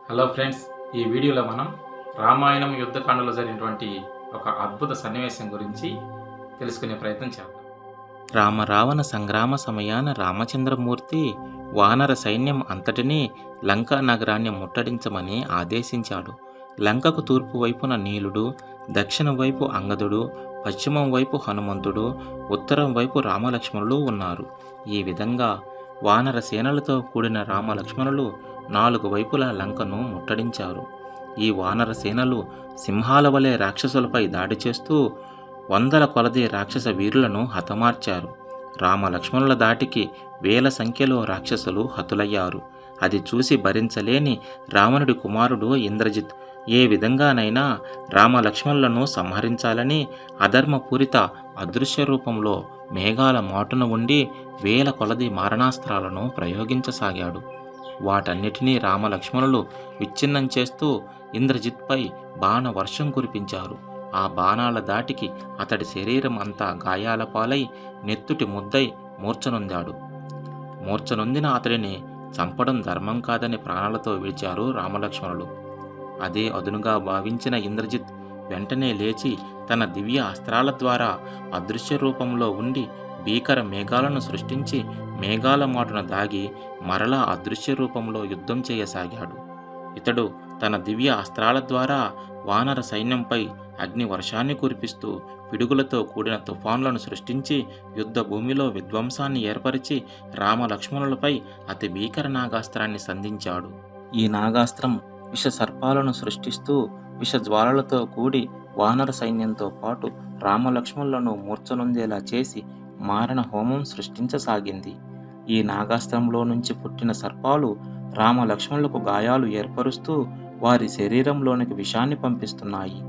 Hello friends, ఈ వీడియోలో మనం రామాయణం యుద్ధకాండలో జరిగినటువంటి ఒక అద్భుత సన్నివేశం గురించి తెలుసుకునే ప్రయత్నం చేద్దాం. రామరావణ సంగ్రామ సమయాన రామచంద్రమూర్తి వానర సైన్యం అంతటినీ లంకా నగరాన్ని ముట్టడించమని ఆదేశించాడు. లంకకు తూర్పు వైపున నీలుడు, దక్షిణం వైపు అంగదుడు, పశ్చిమం వైపు హనుమంతుడు, ఉత్తరం వైపు రామలక్ష్మణులు ఉన్నారు. ఈ విధంగా వానర సేనలతో కూడిన రామలక్ష్మణులు 4 వైపులా లంకను ముట్టడించారు. ఈ వానర సేనలు సింహాల వలె రాక్షసులపై దాడి చేస్తూ వందల కొలది రాక్షస వీరులను హతమార్చారు. రామలక్ష్మణుల దాటికి వేల సంఖ్యలో రాక్షసులు హతులయ్యారు. అది చూసి భరించలేని రావణుడి కుమారుడు ఇంద్రజిత్ ఏ విధంగానైనా రామలక్ష్మణులను సంహరించాలని అధర్మపూరిత అదృశ్య రూపంలో మేఘాల మాటున ఉండి వేల కొలది మారణాస్త్రాలను ప్రయోగించసాగాడు. వాటన్నిటినీ రామలక్ష్మణులు విచ్ఛిన్నం చేస్తూ ఇంద్రజిత్పై బాణవర్షం కురిపించారు. ఆ బాణాల దాటికి అతడి శరీరం అంతా గాయాల పాలై నెత్తుటి ముద్దై మూర్ఛనొందాడు. మూర్ఛనొందిన అతడిని చంపడం ధర్మం కాదని ప్రాణాలతో విడిచారు రామలక్ష్మణులు. అదే అదునుగా భావించిన ఇంద్రజిత్ వెంటనే లేచి తన దివ్య అస్త్రాల ద్వారా అదృశ్య రూపంలో ఉండి భీకర మేఘాలను సృష్టించి మేఘాల మాటున దాగి మరలా అదృశ్య రూపంలో యుద్ధం చేయసాగాడు. ఇతడు తన దివ్య అస్త్రాల ద్వారా వానర సైన్యంపై అగ్ని వర్షాన్ని కురిపిస్తూ పిడుగులతో కూడిన తుఫాన్లను సృష్టించి యుద్ధ భూమిలో విధ్వంసాన్ని ఏర్పరిచి రామలక్ష్మణులపై అతి భీకర నాగాస్త్రాన్ని సంధించాడు. ఈ నాగాస్త్రం విష సర్పాలను సృష్టిస్తూ విషజ్వాలలతో కూడి వానర సైన్యంతో పాటు రామలక్ష్మణులను మూర్ఛనొందేలా చేసి మారణ హోమం సృష్టించసాగింది. ఈ నాగాస్త్రంలో నుంచి పుట్టిన సర్పాలు రామలక్ష్మణులకు గాయాలు ఏర్పరుస్తూ వారి శరీరంలోనికి విషాన్ని పంపిస్తున్నాయి.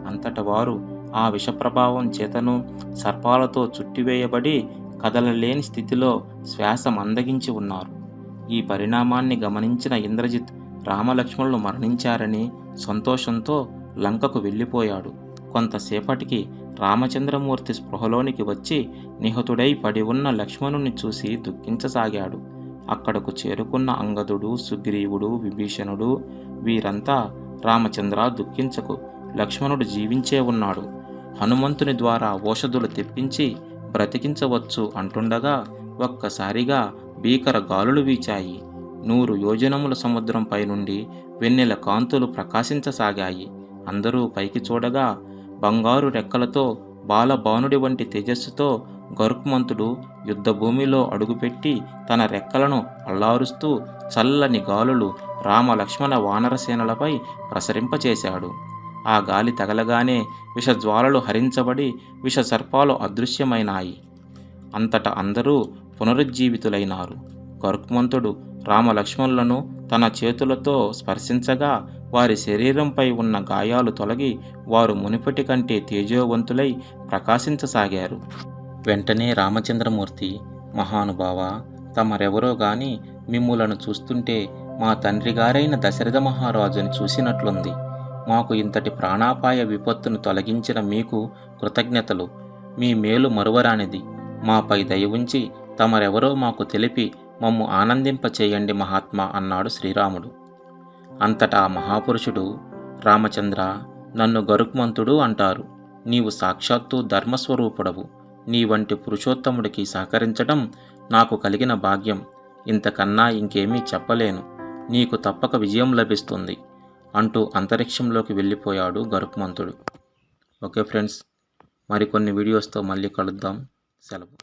అంతట వారు ఆ విష ప్రభావం చేతను సర్పాలతో చుట్టివేయబడి కదలలేని స్థితిలో శ్వాస మందగించి ఉన్నారు. ఈ పరిణామాన్ని గమనించిన ఇంద్రజిత్ రామలక్ష్మణులు మరణించారని సంతోషంతో లంకకు వెళ్ళిపోయాడు. కొంతసేపటికి రామచంద్రమూర్తి స్పృహలోనికి వచ్చి నిహతుడై పడి ఉన్న లక్ష్మణుని చూసి దుఃఖించసాగాడు. అక్కడకు చేరుకున్న అంగదుడు, సుగ్రీవుడు, విభీషణుడు వీరంతా రామచంద్ర దుఃఖించకు, లక్ష్మణుడు జీవించే ఉన్నాడు, హనుమంతుని ద్వారా ఓషధులు తెప్పించి బ్రతికించవచ్చు అంటుండగా ఒక్కసారిగా భీకర గాలులు వీచాయి. 100 యోజనముల సముద్రంపై నుండి వెన్నెల కాంతులు ప్రకాశించసాగాయి. అందరూ పైకి చూడగా బంగారు రెక్కలతో బాలబాణుడి వంటి తేజస్సుతో గరుత్మంతుడు యుద్ధభూమిలో అడుగుపెట్టి తన రెక్కలను అల్లారుస్తూ చల్లని గాలులు రామలక్ష్మణ వానరసేనలపై ప్రసరింపచేశాడు. ఆ గాలి తగలగానే విషజ్వాలలు హరించబడి విష సర్పాలు అదృశ్యమైనాయి. అంతటా అందరూ పునరుజ్జీవితులైనారు. గరుత్మంతుడు రామలక్ష్మణులను తన చేతులతో స్పర్శించగా వారి శరీరంపై ఉన్న గాయాలు తొలగి వారు మునుపటి కంటే తేజోవంతులై ప్రకాశించసాగారు. వెంటనే రామచంద్రమూర్తి, మహానుభావ, తమరెవరో గాని మిమ్ములను చూస్తుంటే మా తండ్రి గారైన దశరథ మహారాజుని చూసినట్లుంది. మాకు ఇంతటి ప్రాణాపాయ విపత్తును తొలగించిన మీకు కృతజ్ఞతలు. మీ మేలు మరువరానిది. మాపై దయ ఉంచి తమరెవరో మాకు తెలిపి మమ్ము ఆనందింపచేయండి మహాత్మా అన్నాడు శ్రీరాముడు. అంతటా మహాపురుషుడు, రామచంద్ర, నన్ను గరుత్మంతుడు అంటారు. నీవు సాక్షాత్తు ధర్మస్వరూపుడవు. నీ వంటి పురుషోత్తముడికి సహకరించడం నాకు కలిగిన భాగ్యం. ఇంతకన్నా ఇంకేమీ చెప్పలేను. నీకు తప్పక విజయం లభిస్తుంది అంటూ అంతరిక్షంలోకి వెళ్ళిపోయాడు గరుత్మంతుడు. ఓకే ఫ్రెండ్స్, మరికొన్ని వీడియోస్తో మళ్ళీ కలుద్దాం. సెలవు.